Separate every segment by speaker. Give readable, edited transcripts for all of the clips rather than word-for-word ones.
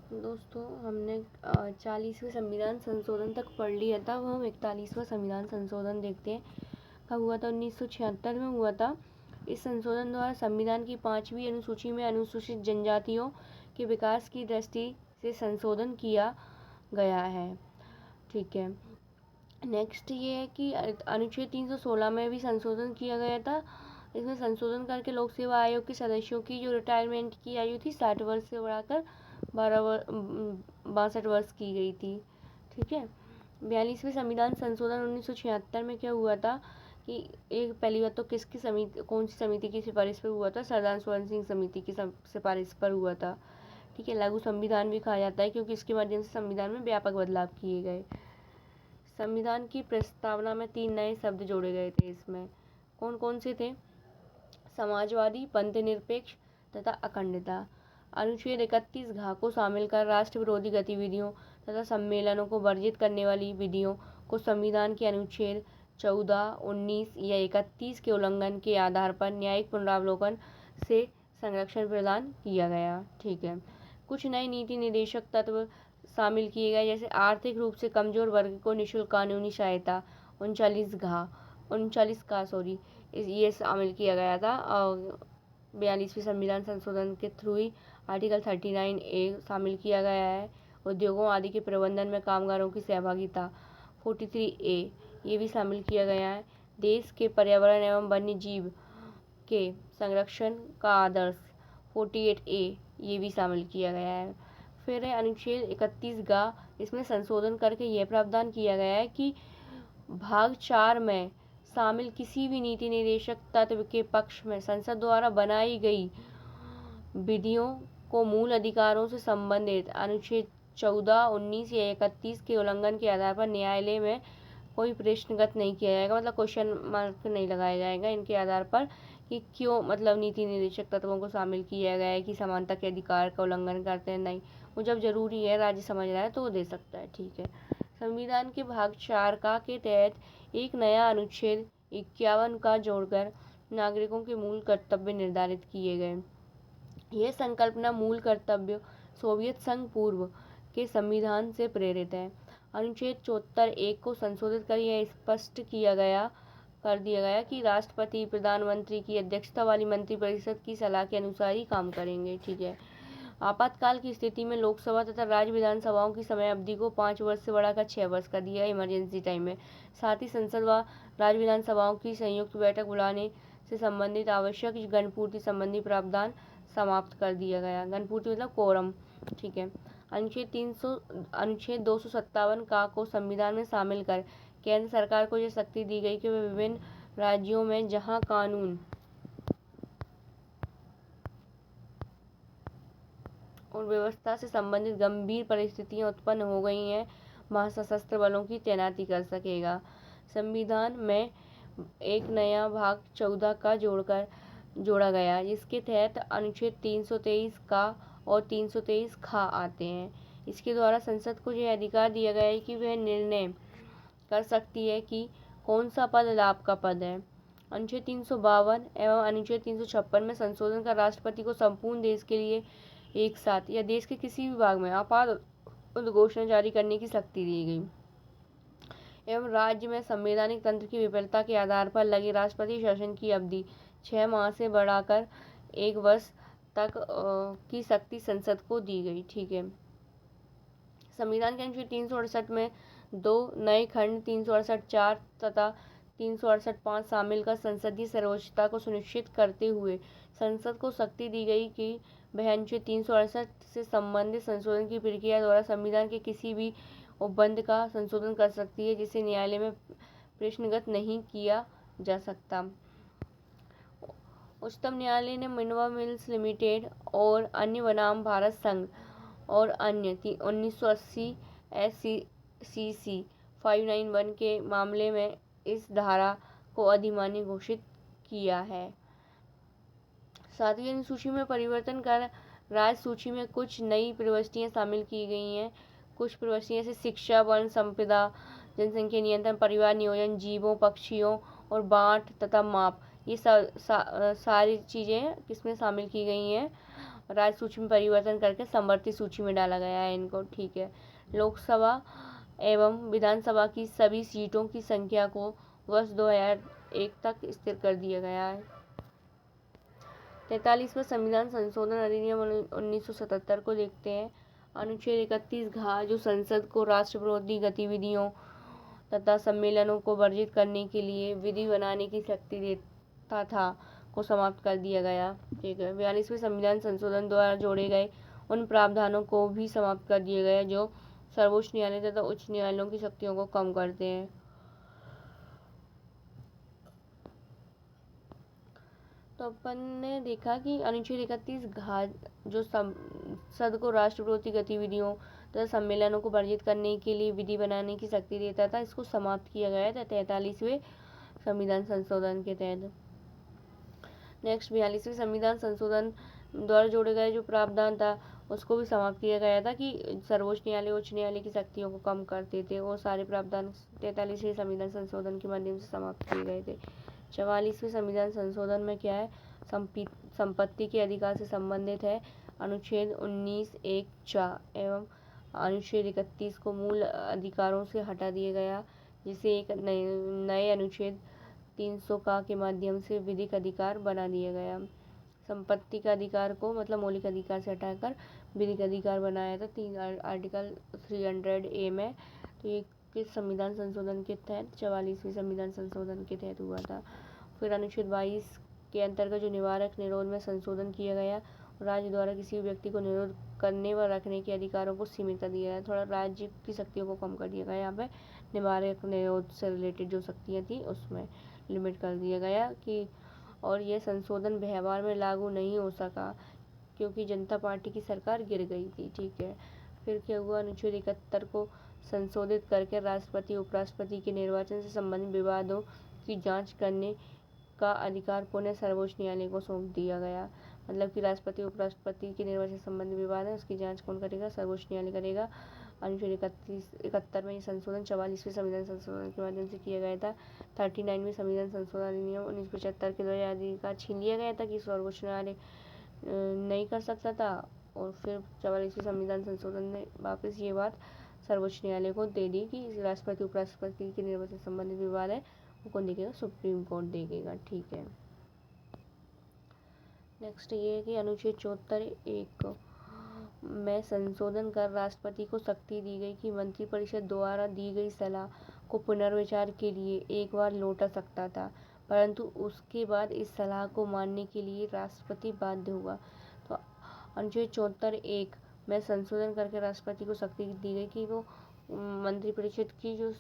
Speaker 1: दोस्तों हमने 40वें संविधान संशोधन तक पढ़ लिया था। अब हम 41वां संविधान संशोधन देखते हैं। कब हुआ था? 1976 में हुआ था। इस संशोधन द्वारा संविधान की 5वीं अनुसूची में अनुसूचित जनजातियों के विकास की दृष्टि से संशोधन किया गया है। ठीक है। नेक्स्ट ये है कि अनुच्छेद 316 में भी संशोधन किया गया था। इसमें संशोधन करके लोक सेवा आयोग के सदस्यों की जो रिटायरमेंट की आयु थी 60 वर्ष से बढ़ाकर 62 वर्ष की गई थी। ठीक है। 42वें संविधान संशोधन 1976 में क्या हुआ था कि एक पहली बात तो किसकी समिति, कौन सी समिति की सिफारिश पर हुआ था? सरदार स्वर्ण सिंह समिति की सिफारिश पर हुआ था। ठीक है। लघु संविधान भी कहा जाता है क्योंकि इसके माध्यम से संविधान में व्यापक बदलाव किए गए। संविधान की प्रस्तावना में 3 नए शब्द जोड़े गए थे। इसमें कौन कौन से थे? समाजवादी, पंथनिरपेक्ष तथा अखंडता। अनुच्छेद 31 घ को शामिल कर राष्ट्र विरोधी गतिविधियों तथा सम्मेलनों को वर्जित करने वाली विधियों को संविधान के अनुच्छेद 14, 19 या 31 के उल्लंघन के आधार पर न्यायिक पुनरावलोकन से संरक्षण प्रदान किया गया। ठीक है। कुछ नए नीति निर्देशक तत्व शामिल किए गए, जैसे आर्थिक रूप से कमजोर वर्ग को निःशुल्क कानूनी सहायता 39 का ये शामिल किया गया था। और 42वें संविधान संशोधन के थ्रू ही आर्टिकल 39A शामिल किया गया है। उद्योगों आदि के प्रबंधन में कामगारों की सहभागिता 43A ये भी शामिल किया गया है। देश के पर्यावरण एवं वन्य जीव के संरक्षण का आदर्श 48A ये भी शामिल किया गया है। फिर है अनुच्छेद 31 गा, इसमें संशोधन करके यह प्रावधान किया गया है कि भाग 4 में शामिल किसी भी नीति निर्देशक तत्व के पक्ष में संसद द्वारा बनाई गई विधियों को मूल अधिकारों से संबंधित अनुच्छेद 14, 19 या 31 के उल्लंघन के आधार पर न्यायालय में कोई प्रश्नगत नहीं किया जाएगा, मतलब क्वेश्चन मार्क नहीं लगाया जाएगा इनके आधार पर कि क्यों मतलब नीति निर्देशक तत्वों को शामिल किया गया है कि समानता के अधिकार का उल्लंघन करते हैं। नहीं, वो जब जरूरी है, राज्य समझ रहा है तो वो दे सकता है। ठीक है। संविधान के भाग 4 का के तहत एक नया अनुच्छेद 51 का जोड़कर नागरिकों के मूल कर्तव्य निर्धारित किए गए। यह संकल्पना मूल कर्तव्य सोवियत संघ पूर्व के संविधान से प्रेरित है। अनुच्छेद 74(1) को संशोधित कर यह स्पष्ट कर दिया गया कि राष्ट्रपति प्रधानमंत्री की अध्यक्षता वाली मंत्रिपरिषद की सलाह के अनुसार ही काम करेंगे। ठीक है। आपातकाल की स्थिति में लोकसभा तथा राज्य विधानसभाओं की समय अवधि को 5 वर्ष से बढ़ाकर 6 वर्ष कर दिया इमरजेंसी टाइम में। साथ ही संसद व राज्य विधानसभाओं की संयुक्त बैठक बुलाने से संबंधित आवश्यक गणपूर्ति संबंधी प्रावधान समाप्त कर दिया गया। गणपूर्ति मतलब कोरम। ठीक है। अनुच्छेद 257 का को संविधान में शामिल कर केंद्र सरकार को यह शक्ति दी गई कि वह विभिन्न राज्यों में जहां कानून और व्यवस्था से संबंधित गंभीर परिस्थितियां उत्पन्न हो गई हैं, वहां सशस्त्र बलों की तैनाती कर सकेगा। संविधान में एक नया भाग 14 का जोड़ा गया, जिसके तहत अनुच्छेद 323 का और 323 खा आते हैं। इसके द्वारा संसद को यह अधिकार दिया गया है कि वह निर्णय कर सकती है कि कौन सा पद लाभ का पद है। अनुच्छेद 352 एवं अनुच्छेद 356 में संशोधन कर राष्ट्रपति को संपूर्ण देश के लिए एक साथ या देश के किसी भी भाग में आपात घोषणा जारी करने की शक्ति दी गई एवं राज्य में संवैधानिक तंत्र की विफलता के आधार पर लगे राष्ट्रपति शासन की अवधि 6 माह से बढ़ाकर 1 वर्ष तक की शक्ति संसद को दी गई। ठीक है। संविधान के अनुच्छेद 368 में 2 नए खंड 368(4) तथा 368(5) शामिल कर संसदीय सर्वोच्चता को सुनिश्चित करते हुए संसद को शक्ति दी गई कि वह अनुच्छेद 368 से संबंधित संशोधन की प्रक्रिया द्वारा संविधान के किसी भी उपबंध का संशोधन कर सकती है जिसे न्यायालय में प्रश्नगत नहीं किया जा सकता। उच्चतम न्यायालय ने मिनर्वा मिल्स लिमिटेड और अन्य बनाम भारत संघ और अन्य 1980 SCC 591 के मामले में इस धारा को अधिमान्य घोषित किया है। 7वीं अनुसूची में परिवर्तन कर राज्य सूची में कुछ नई प्रविष्टियां शामिल की गई हैं। कुछ प्रविष्टियां जैसे शिक्षा, वन संपदा, जनसंख्या नियंत्रण, परिवार नियोजन, जीवों, पक्षियों और बांट तथा माप, ये सारी चीज़ें किसमें शामिल की गई हैं? राज्य सूची में परिवर्तन करके समवर्ती सूची में डाला गया है इनको, ठीक है। लोकसभा एवं विधानसभा की सभी सीटों की संख्या को वर्ष 2001 तक स्थिर कर दिया गया है। 43वां संविधान संशोधन अधिनियम 1977 को देखते हैं। अनुच्छेद 31 घ जो संसद को राष्ट्र विरोधी गतिविधियों तथा सम्मेलनों को वर्जित करने के लिए विधि बनाने की शक्ति देता था को समाप्त कर दिया गया, ठीक है। 42वें संविधान संशोधन द्वारा जोड़े गए उन प्रावधानों को भी समाप्त कर दिया गया जो सर्वोच्च न्यायालय तथा उच्च न्यायालयों की शक्तियों को कम करते हैं। तो अपन ने देखा कि अनुच्छेद 31 घ जो संसद को राष्ट्र विरोधी गतिविधियों तथा सम्मेलनों को वर्जित करने के लिए विधि बनाने की शक्ति देता था, इसको समाप्त किया गया था 43वें संविधान संशोधन के तहत। नेक्स्ट 42वें संविधान संशोधन द्वारा जोड़े गए जो प्रावधान था उसको भी समाप्त किया गया था कि सर्वोच्च न्यायालय उच्च न्यायालय की शक्तियों को कम करते थे। वो सारे प्रावधान 43वें संविधान संशोधन के माध्यम से समाप्त किए गए थे। 44वें संविधान संशोधन में क्या है, संपत्ति के अधिकार से संबंधित है। अनुच्छेद 19(1)(च) एवं अनुच्छेद 31 को मूल अधिकारों से हटा दिया गया, जिसे एक नए अनुच्छेद 300 का के माध्यम से विधिक अधिकार बना दिया गया। संपत्ति का अधिकार को मतलब मौलिक अधिकार से हटाकर विधिक अधिकार बनाया था आर्टिकल 300A में। तो ये किस संविधान संशोधन के तहत, 44वें संविधान संशोधन के तहत हुआ था। फिर अनुच्छेद 22 के अंतर्गत जो निवारक निरोध में संशोधन किया गया, राज्य द्वारा किसी व्यक्ति को निरोध करने व रखने के अधिकारों को सीमित कर दिया गया। थोड़ा राज्य की शक्तियों को कम कर दिया गया यहाँ पे, निवारक निरोध से रिलेटेड जो शक्तियाँ थी उसमें लिमिट कर दिया गया कि, और यह संशोधन व्यवहार में लागू नहीं हो सका क्योंकि जनता पार्टी की सरकार गिर गई थी, ठीक है। फिर क्या हुआ, अनुच्छेद 71 को संशोधित करके राष्ट्रपति उपराष्ट्रपति के निर्वाचन से संबंधित विवादों की जांच करने का अधिकार पुनः सर्वोच्च न्यायालय को सौंप दिया गया। मतलब कि राष्ट्रपति उपराष्ट्रपति के निर्वाचन से संबंधित विवाद है उसकी जांच कौन करेगा, सर्वोच्च न्यायालय करेगा। अनुच्छेद 71 में ये संशोधन 44वें संविधान संशोधन के माध्यम से किया गया था। 39वें संविधान संशोधन अधिनियम 1975 के द्वारा अधिकार छीन लिया गया था कि सर्वोच्च न्यायालय नहीं कर सकता था, और फिर 44वें संविधान संशोधन ने वापस ये बात सर्वोच्च न्यायालय को दे दी कि राष्ट्रपति उपराष्ट्रपति के निर्वाचन से संबंधित विवाद है वो कौन देखेगा, सुप्रीम कोर्ट देखेगा, ठीक है। नेक्स्ट ये है कि अनुच्छेद 74(1) में संशोधन कर राष्ट्रपति को शक्ति दी गई कि मंत्रिपरिषद द्वारा दी गई सलाह को पुनर्विचार के लिए एक बार लौटा सकता था, परंतु उसके बाद इस सलाह को मानने के लिए राष्ट्रपति बाध्य होगा। तो अनुच्छेद 74(1) में संशोधन करके राष्ट्रपति को शक्ति दी गई कि वो मंत्रिपरिषद की जो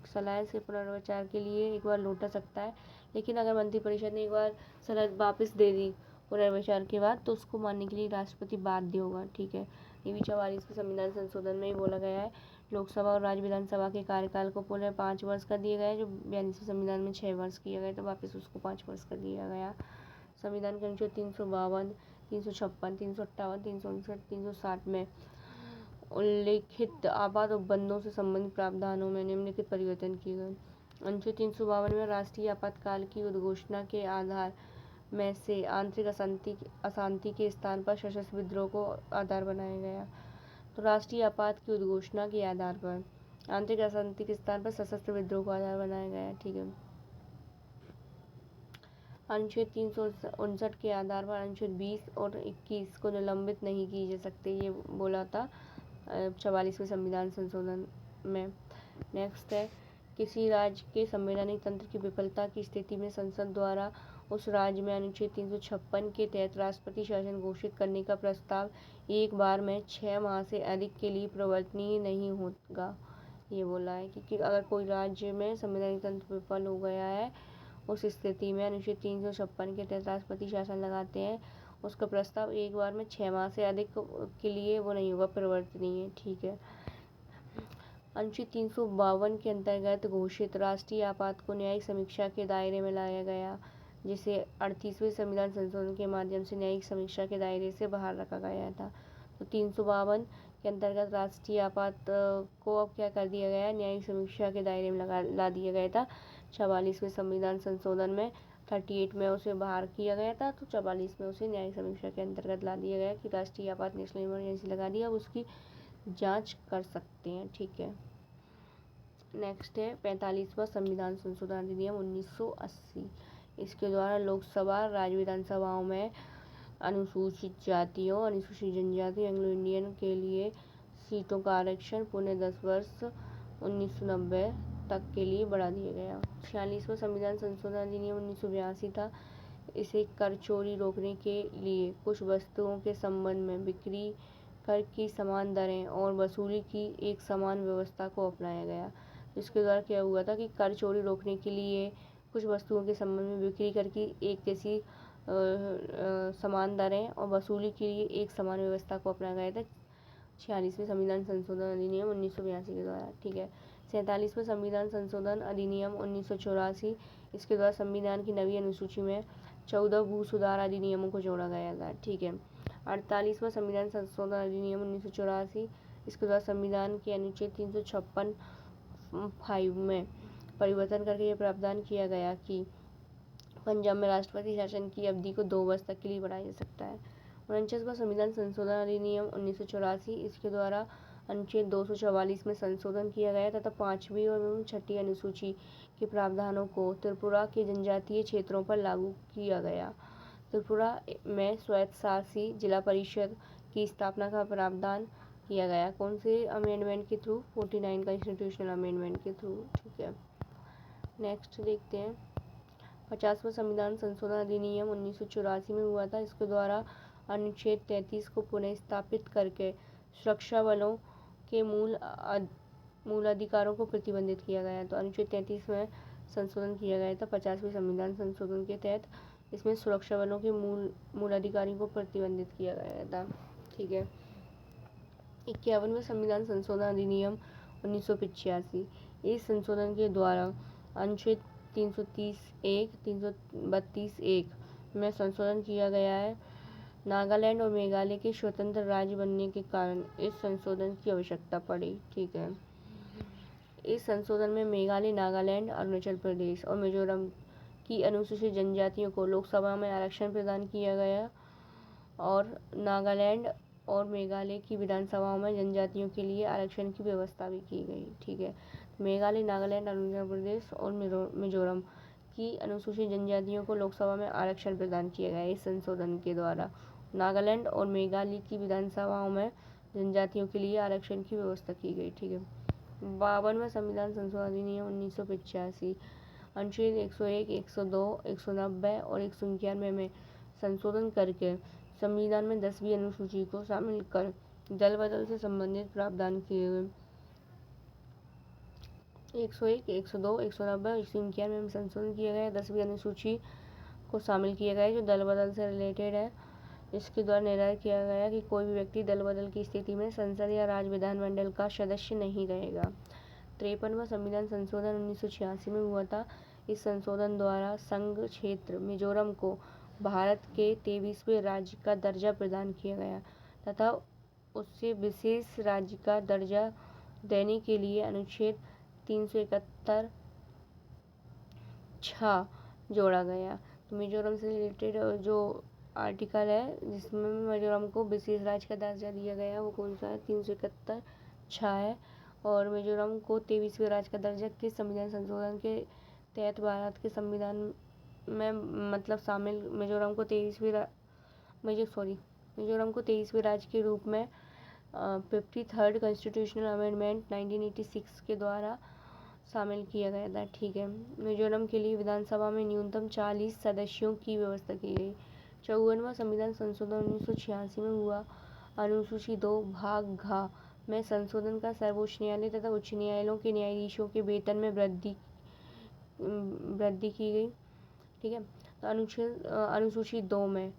Speaker 1: सलाह से पुनर्विचार के लिए एक बार लौटा सकता है, लेकिन अगर मंत्रिपरिषद ने एक बार सलाह वापस दे दी पुनर्विचार के बाद तो उसको मानने के लिए राष्ट्रपति बाध्य होगा, ठीक है। ये भी 44वें संविधान संशोधन में ही बोला गया है। लोकसभा और राज्य विधानसभा के कार्यकाल को पुनः 5 वर्ष कर दिया गया है, जो 42वें संविधान में 6 वर्ष किया गया तो वापस उसको 5 वर्ष कर दिया गया। संविधान के अनुच्छेद 352, 356, 358, 359, 360 में उल्लेखित आपात उपबंधों से संबंधित प्रावधानों में निम्नलिखित परिवर्तन किए गए। अनुच्छेद 352 में राष्ट्रीय आपातकाल की उद्घोषणा के आधार में से आंतरिक अशांति के स्थान पर सशस्त्र विद्रोह को आधार बनाया गया। तो राष्ट्रीय आपात की उद्घोषणा के आधार पर आंतरिक अशांति के स्थान पर सशस्त्र विद्रोह को आधार बनाया गया, ठीक है। अनुच्छेद 359 के आधार पर अनुच्छेद 20 और 21 को निलंबित नहीं किए जा सकते, ये बोला था 44वें संविधान संशोधन में। नेक्स्ट है, किसी राज्य के संवैधानिक तंत्र की विफलता की स्थिति में संसद द्वारा उस राज्य में अनुच्छेद 356 के तहत राष्ट्रपति शासन घोषित करने का प्रस्ताव एक बार में 6 माह से अधिक के लिए प्रवर्तनीय नहीं होगा। ये बोला है कि अगर कोई राज्य में संवैधानिक तंत्र विफल हो गया है, उस स्थिति में अनुच्छेद 356 के तहत राष्ट्रपति शासन लगाते हैं, उसका प्रस्ताव एक बार में 6 माह से अधिक के लिए वो नहीं होगा प्रवर्तनीय, ठीक है। अनुच्छेद 352 के अंतर्गत घोषित राष्ट्रीय आपात को न्यायिक समीक्षा के दायरे में लाया गया, जिसे 38वें संविधान संशोधन के माध्यम से न्यायिक समीक्षा के दायरे से बाहर रखा गया था। तो 352 के अंतर्गत राष्ट्रीय आपात को अब क्या कर दिया गया, न्यायिक समीक्षा के दायरे में ला दिया गया था 44वें संविधान संशोधन में। 38 में उसे बाहर किया गया था, तो 44 में उसे न्यायिक समीक्षा के अंतर्गत ला दिया गया कि राष्ट्रीय आपात नेशनल इमरजेंसी लगा दी, अब उसकी जांच कर सकते हैं। ठीक है, नेक्स्ट है 45वां संविधान संशोधन अधिनियम 1980। इसके द्वारा लोकसभा, राज्य विधानसभाओं में अनुसूचित जातियों, अनुसूचित जनजाति, एंग्लो इंडियन के लिए सीटों का आरक्षण पुणे 10 वर्ष 1990 तक के लिए बढ़ा दिया गया। 46वां संविधान संशोधन अधिनियम 1982 था। इसे कर चोरी रोकने के लिए कुछ वस्तुओं के संबंध में बिक्री कर की समान दरें और वसूली की एक समान व्यवस्था को अपनाया गया। इसके द्वारा क्या हुआ था कि कर चोरी रोकने के लिए कुछ वस्तुओं के संबंध में बिक्री कर की एक जैसी समान दरें और वसूली के लिए एक समान व्यवस्था को अपनाया गया था 46वें संविधान संशोधन अधिनियम 1982 के द्वारा। ठीक है, 47वें संविधान संशोधन अधिनियम 1984। इसके द्वारा संविधान की नवी अनुसूची में 14 भू सुधार अधिनियमों को जोड़ा गया था। ठीक है, 48वां संविधान संशोधन अधिनियम 1984। इसके द्वारा संविधान के अनुच्छेद 356(5) में परिवर्तन करके यह प्रावधान किया गया कि पंजाब में राष्ट्रपति शासन की अवधि को 2 वर्ष तक के लिए बढ़ाया जा सकता है। 49वां संविधान संशोधन अधिनियम 1984। इसके द्वारा अनुच्छेद 244 में संशोधन किया गया तथा 5वीं एवं 6ठी अनुसूची के प्रावधानों को त्रिपुरा के जनजातीय क्षेत्रों पर लागू किया गया। त्रिपुरा में स्वायत्तशासी जिला परिषद की स्थापना का प्रावधान किया गया। कौन से अमेंडमेंट के थ्रू? 49 कॉन्स्टिट्यूशनल अमेंडमेंट के थ्रू। ठीक है, नेक्स्ट देखते हैं 50वां संविधान संशोधन अधिनियम 1984 में हुआ था। इसके द्वारा अनुच्छेद 33 को पुनः स्थापित करके सुरक्षा बलों के मूल अधिकारों को प्रतिबंधित किया गया। तो अनुच्छेद 33 में संशोधन किया गया था 50वें संविधान संशोधन के तहत। इसमें सुरक्षा बलों के मूल अधिकारों को प्रतिबंधित किया गया था। ठीक है, 51वें संविधान संशोधन अधिनियम 1985। इस संशोधन के द्वारा अनुच्छेद 330(1), 332(1) में संशोधन किया गया है। नागालैंड और मेघालय के स्वतंत्र राज्य बनने के कारण इस संशोधन की आवश्यकता पड़ी। ठीक है, इस संशोधन में मेघालय, नागालैंड, अरुणाचल प्रदेश और मिजोरम की अनुसूचित जनजातियों को लोकसभा में आरक्षण प्रदान किया गया और नागालैंड और मेघालय की विधानसभाओं में जनजातियों के लिए आरक्षण की व्यवस्था भी की गई। ठीक है, मेघालय, नागालैंड, अरुणाचल प्रदेश और मिजोरम की अनुसूचित जनजातियों को लोकसभा में आरक्षण प्रदान किया गया इस संशोधन के द्वारा। नागालैंड और मेघालय की विधानसभाओं में जनजातियों के लिए आरक्षण की व्यवस्था की गई। ठीक है, 52वां संविधान संशोधन अधिनियम 1985। अनुच्छेद 101, 102, 190 और 191 में संशोधन करके संविधान में 10वीं अनुसूची को शामिल कर दल बदल से संबंधित प्रावधान किए गए। 101, 102, 190 और 191 में संशोधन किया गया 10वीं अनुसूची को शामिल किया गया जो दल बदल से रिलेटेड है। इसके द्वारा निर्धारित किया गया कि कोई भी व्यक्ति दल बदल की स्थिति में संसद या राज्य विधानमंडल का सदस्य नहीं रहेगा। 53वां संविधान संशोधन 1986 में हुआ था। इस संशोधन द्वारा संघ क्षेत्र मिजोरम को भारत के 23वें राज्य का दर्जा प्रदान किया गया तथा उससे विशेष राज्य का दर्जा देने के लिए अनुच्छेद 371(6) जोड़ा गया। तो मिजोरम से रिलेटेड जो आर्टिकल है जिसमें मिजोरम को विशेष राज्य का दर्जा दिया गया वो कौन सा है? 371(6) है। और मिजोरम को 23वें राज्य का दर्जा के संविधान संशोधन के तहत भारत के संविधान में मतलब शामिल मिजोरम को 23वें राज्य के रूप में 53rd कॉन्स्टिट्यूशनल अमेंडमेंट 1986 के द्वारा शामिल किया गया था। ठीक है, मिजोरम के लिए विधानसभा में न्यूनतम 40 सदस्यों की व्यवस्था की गई। 54वां संविधान संशोधन 1986 में हुआ। अनुसूची 2 भाग घ में संशोधन का सर्वोच्च न्यायालय तथा उच्च न्यायालयों के न्यायाधीशों के वेतन में वृद्धि की गई। ठीक है, तो अनुसूची 2 में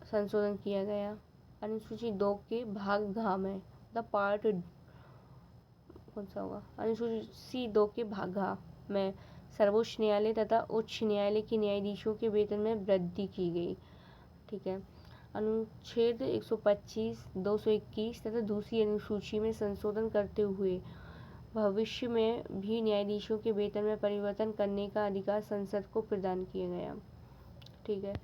Speaker 1: संशोधन किया गया। अनुसूची 2 के भाग घ में द पार्ट कौन सा होगा? अनुसूची 2 के भाग घ में सर्वोच्च न्यायालय तथा उच्च न्यायालय के न्यायाधीशों के वेतन में वृद्धि की गई। ठीक है, अनुच्छेद 125, 221 तथा दूसरी अनुसूची में संशोधन करते हुए भविष्य में भी न्यायाधीशों के वेतन में परिवर्तन करने का अधिकार संसद को प्रदान किया गया। ठीक है।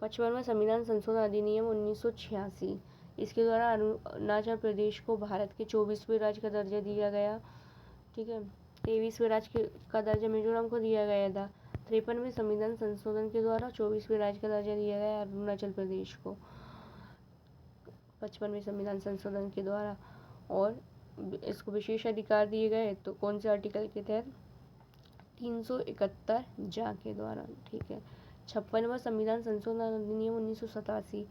Speaker 1: 55वां संविधान संशोधन अधिनियम 1986, इसके द्वारा अरुणाचल प्रदेश को भारत के 24वें राज्य का दर्जा दिया गया। ठीक है। 23वें राज्य का दर्जा मिजोरम को दिया गया था। 53वें संविधान संशोधन के द्वारा 24वें राज्य का दर्जा दिया गया अरुणाचल प्रदेश को 55वें संविधान संशोधन के द्वारा। और इसको विशेष अधिकार दिए गए तो कौन से आर्टिकल के तहत? 371 जा के द्वारा। ठीक है। 56वां संविधान संशोधन अधिनियम 1987,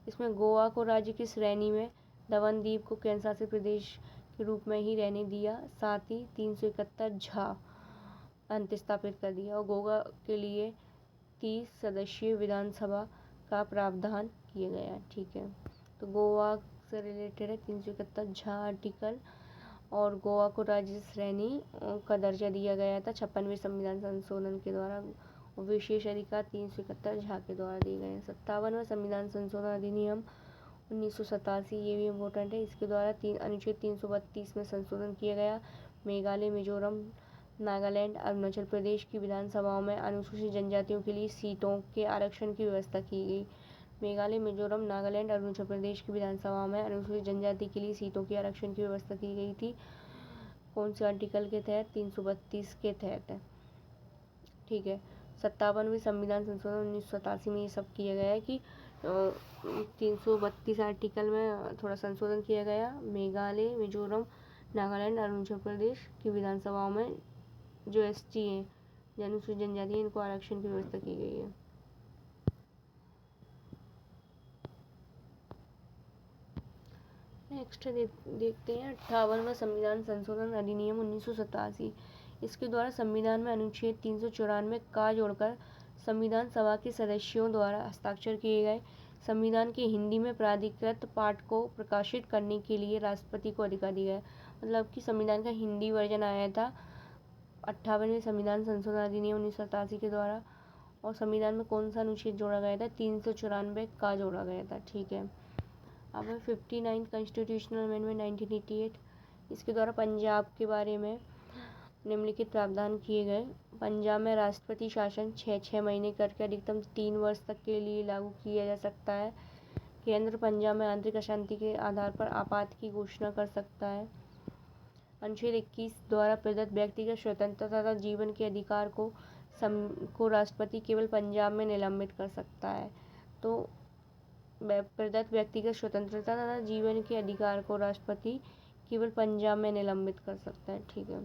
Speaker 1: इसमें गोवा को राज्य की श्रेणी में, दमनदीप को केंद्र शासित प्रदेश के रूप में ही रहने दिया। साथ ही 371 झा अंत स्थापित कर दिया और गोवा के लिए 30 सदस्यीय विधानसभा का प्रावधान किया गया। ठीक है। तो गोवा से रिलेटेड है 371 झा आर्टिकल, और गोवा को राज्य श्रेणी का दर्जा दिया गया था 56वें संविधान संशोधन के द्वारा। विशेष अधिकार 371 झा के द्वारा दिए गए हैं। 57वां संविधान संशोधन अधिनियम 1987, ये भी इम्पोर्टेंट है। इसके द्वारा अनुच्छेद 332 में संशोधन किया गया। मेघालय, मिजोरम, नागालैंड, अरुणाचल प्रदेश की विधानसभाओं में अनुसूचित जनजातियों के लिए सीटों के आरक्षण की व्यवस्था की गई। मेघालय, मिजोरम, नागालैंड, अरुणाचल प्रदेश की विधानसभाओं में अनुसूचित जनजाति के लिए सीटों के आरक्षण की व्यवस्था की गई थी। कौन से आर्टिकल के तहत? 332 के तहत है। ठीक है। 57वें संविधान संशोधन 1987 में ये सब किया गया है कि 332 आर्टिकल में थोड़ा संशोधन किया गया। मेघालय, मिजोरम, नागालैंड, अरुणाचल प्रदेश की विधानसभाओं में जो एसटी हैं, अनुसूचित जनजाति है, इनको आरक्षण की व्यवस्था की गई है। नेक्स्ट देखते हैं 58वां संविधान संशोधन अधिनियम 1987, इसके द्वारा संविधान में अनुच्छेद 394 का जोड़कर संविधान सभा के सदस्यों द्वारा हस्ताक्षर किए गए संविधान के हिंदी में प्राधिकृत पाठ को प्रकाशित करने के लिए राष्ट्रपति को अधिकार दिया गया। मतलब कि संविधान का हिंदी वर्जन आया था 58वें संविधान संशोधन अधिनियम 1987 के द्वारा। और संविधान में कौन सा अनुच्छेद जोड़ा गया था? 394 का जोड़ा गया था। ठीक है। अब 59 कॉन्स्टिट्यूशनल अमेंडमेंट 1988, इसके द्वारा पंजाब के बारे में निम्नलिखित प्रावधान किए गए। पंजाब में राष्ट्रपति शासन 6 महीने करके अधिकतम 3 वर्ष तक के लिए लागू किया जा सकता है। केंद्र पंजाब में आंतरिक अशांति के आधार पर आपात की घोषणा कर सकता है। अनुच्छेद 21 द्वारा प्रदत्त व्यक्तिगत स्वतंत्रता तथा जीवन के अधिकार को राष्ट्रपति केवल पंजाब में निलंबित कर सकता है। तो प्रदत्त व्यक्तिगत स्वतंत्रता तथा जीवन के अधिकार को राष्ट्रपति केवल पंजाब में निलंबित कर सकता है। ठीक है।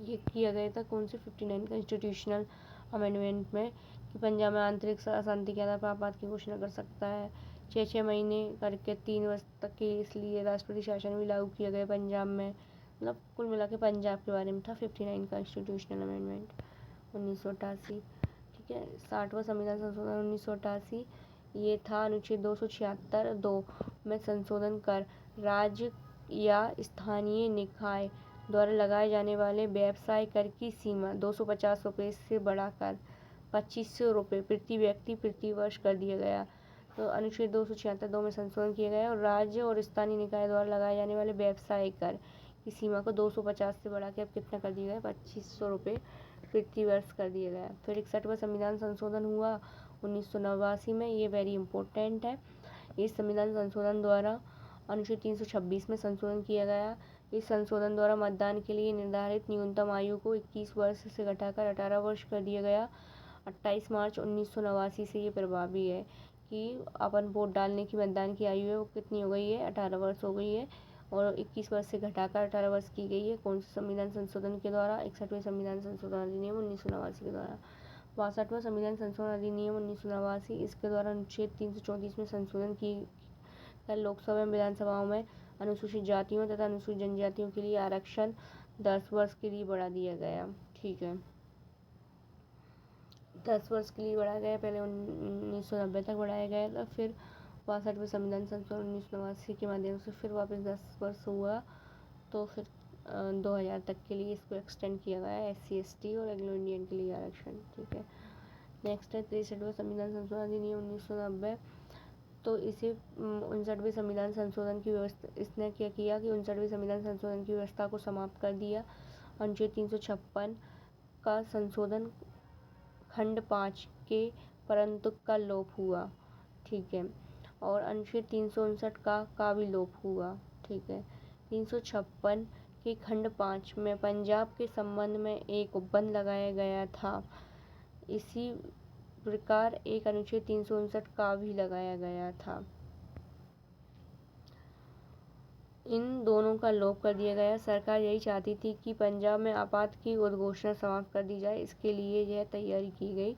Speaker 1: ये किया गया था कौन से 59 कॉन्स्टिट्यूशनल अमेंडमेंट में कि पंजाब में आंतरिक अशांति के आधार पर आपात की घोषणा कर सकता है। 6 महीने करके 3 वर्ष तक के इसलिए राष्ट्रपति शासन भी लागू किया गया पंजाब में। मतलब कुल मिला के पंजाब के बारे में था 59 कॉन्स्टिट्यूशनल अमेंडमेंट 1988। ठीक है। 60वां संविधान संशोधन 1988, ये था अनुच्छेद 276(2) में संशोधन कर राज्य या स्थानीय निकाय द्वारा लगाए जाने वाले व्यवसाय कर की सीमा 250 रुपये से बढ़ाकर 2500 रुपये प्रति व्यक्ति प्रति वर्ष कर दिया गया। तो अनुच्छेद 276(2) में संशोधन किया गया और राज्य और स्थानीय निकाय द्वारा लगाए जाने वाले व्यवसाय कर की सीमा को 250 से बढ़ा के अब कितना कर दिया गया? 2500 रुपये प्रति वर्ष कर दिया गया। फिर 61वां संविधान संशोधन हुआ 1989 में, ये वेरी इंपॉर्टेंट है। इस संविधान संशोधन द्वारा अनुच्छेद 326 में संशोधन किया गया। इस संशोधन द्वारा मतदान के लिए निर्धारित न्यूनतम आयु को 21 वर्ष से घटाकर 18 वर्ष कर दिया गया। 28 मार्च 1989 से ये प्रभावी है कि अपन वोट डालने की मतदान की आयु है वो कितनी हो गई है? 18 वर्ष हो गई है और 21 वर्ष से घटाकर 18 वर्ष की गई है। कौन से संविधान संशोधन के द्वारा? 61वें संविधान संशोधन अधिनियम 1989 के द्वारा। 62वां संविधान संशोधन अधिनियम 1989, इसके द्वारा अनुच्छेद 334 में संशोधन की कर लोकसभा एवं विधानसभाओं में अनुसूचित जातियों तथा अनुसूचित जनजातियों के लिए आरक्षण 10 वर्ष के लिए बढ़ा दिया गया। ठीक है। 10 वर्ष के लिए बढ़ाया गया, पहले 1990 तक बढ़ाया गया था। फिर 62वें संविधान संशोधन 1989 के माध्यम से फिर वापस 10 वर्ष हुआ, तो फिर 2000 तक के लिए इसको एक्सटेंड किया गया SC ST और एंग्लो इंडियन के लिए आरक्षण। ठीक है। नेक्स्ट है 63वां संविधान संशोधन अधिनियम 1990, तो इसे 59वें संविधान संशोधन की व्यवस्था, इसने क्या किया कि 59वें संविधान संशोधन की व्यवस्था को समाप्त कर दिया। अनुच्छेद 356 का संशोधन खंड 5 के परंतुक का लोप हुआ, ठीक है। और अनुच्छेद 359 का भी लोप हुआ, ठीक है। 356 के खंड 5 में पंजाब के संबंध में एक उपबंध लगाया गया था। इसी प्रकार एक अनुच्छेद 359 का भी लगाया गया था। इन दोनों का लोप कर दिया गया। सरकार यही चाहती थी कि पंजाब में आपात की उद्घोषणा समाप्त कर दी जाए, इसके लिए यह तैयारी की गई।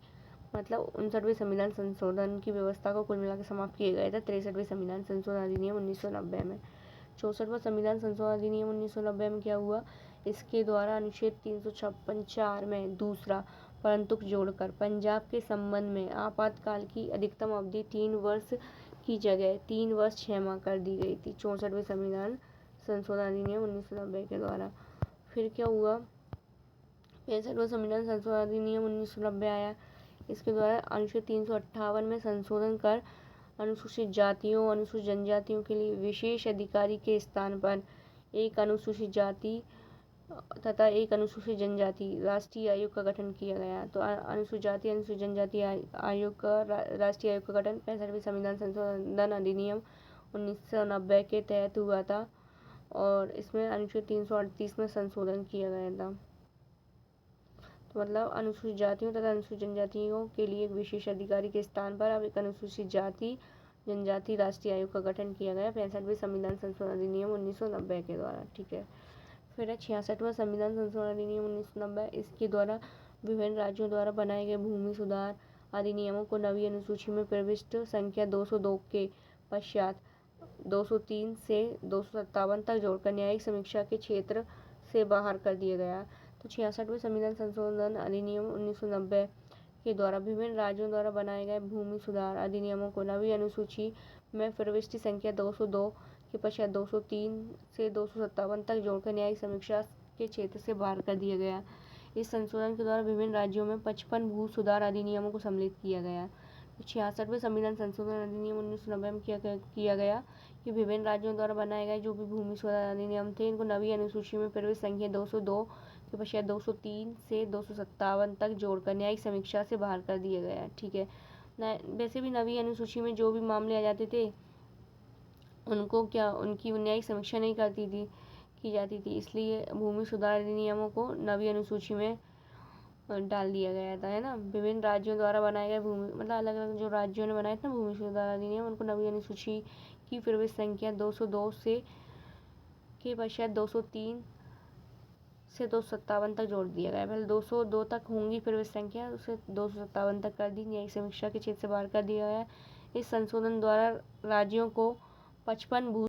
Speaker 1: मतलब 59वें संविधान संशोधन की व्यवस्था को कुल मिलाकर समाप्त किया गया था 63वें संविधान संशोधन अधिनियम 1990 में। 64वां संविधान संशोधन अधिनियम 1990 में क्या हुआ, इसके द्वारा अनुच्छेद 356(4) में दूसरा परंतुक जोड़कर पंजाब के संबंध में आपातकाल की अधिकतम अवधि 3 वर्ष की जगह 3 वर्ष 6 माह कर दी गई थी 64वें संविधान संशोधन अधिनियम 1990 के द्वारा। फिर क्या हुआ, 65वां संविधान संशोधन अधिनियम 1990 आया। इसके द्वारा अनुच्छेद 358 में संशोधन कर अनुसूचित जातियों, अनुसूचित जनजातियों के लिए विशेष अधिकारी के स्थान पर एक अनुसूचित जाति तथा एक अनुसूचित जनजाति राष्ट्रीय आयोग का गठन किया गया। तो अनुसूचित जाति अनुसूचित जनजाति आयोग का राष्ट्रीय आयोग का गठन 65वें संविधान संशोधन अधिनियम 1990 के तहत हुआ था और इसमें अनुच्छेद 338 में संशोधन किया गया था। तो मतलब अनुसूचित जातियों तथा अनुसूचित जनजातियों के लिए एक विशेष अधिकारी के स्थान पर अब एक अनुसूचित जाति जनजाति राष्ट्रीय आयोग का गठन किया गया 65वें संविधान संशोधन अधिनियम 1990 के द्वारा, ठीक है। फिर है 66वां संविधान संशोधन अधिनियम 1990। इसके द्वारा विभिन्न राज्यों द्वारा बनाए गए भूमि सुधार अधिनियमों को नवी अनुसूची में प्रविष्ट संख्या 202 के पश्चात 203 से 257 तक जोड़कर न्यायिक समीक्षा के क्षेत्र से बाहर कर दिया गया। तो 66वें संविधान संशोधन अधिनियम 1990 के द्वारा विभिन्न राज्यों द्वारा बनाए गए भूमि सुधार अधिनियमों को नवी अनुसूची में प्रविष्टि संख्या 202 के पश्चात 203 से 257 तक जोड़कर न्यायिक समीक्षा के क्षेत्र से बाहर कर दिया गया। इस संशोधन के द्वारा विभिन्न राज्यों में 55 भू सुधार अधिनियमों को सम्मिलित किया गया। 66वें संविधान संशोधन अधिनियम 1990 में किया गया कि विभिन्न राज्यों द्वारा बनाए गए जो भी भूमि सुधार अधिनियम थे इनको नवी अनुसूची में प्रविष्ट संख्या 202 के पश्चात 203 से 257 तक जोड़कर न्यायिक समीक्षा से बाहर कर दिया गया, ठीक है। वैसे भी नवी अनुसूची में जो भी मामले आ जाते थे उनको उनकी न्यायिक समीक्षा नहीं की जाती थी, इसलिए भूमि सुधार अधिनियमों को नवी अनुसूची में डाल दिया गया था, है ना। विभिन्न राज्यों द्वारा बनाए गए भूमि मतलब अलग अलग जो राज्यों ने बनाए थे ना भूमि सुधार अधिनियम उनको नवी अनुसूची की प्रविष्ट संख्या 202 से के पश्चात 203 से 257 तक जोड़ दिया गया। पहले 202 तक होंगी प्रविष्ट संख्या, उसे 257 तक कर दी, न्यायिक समीक्षा के क्षेत्र से बाहर कर दिया गया। इस संशोधन द्वारा राज्यों को 55 भू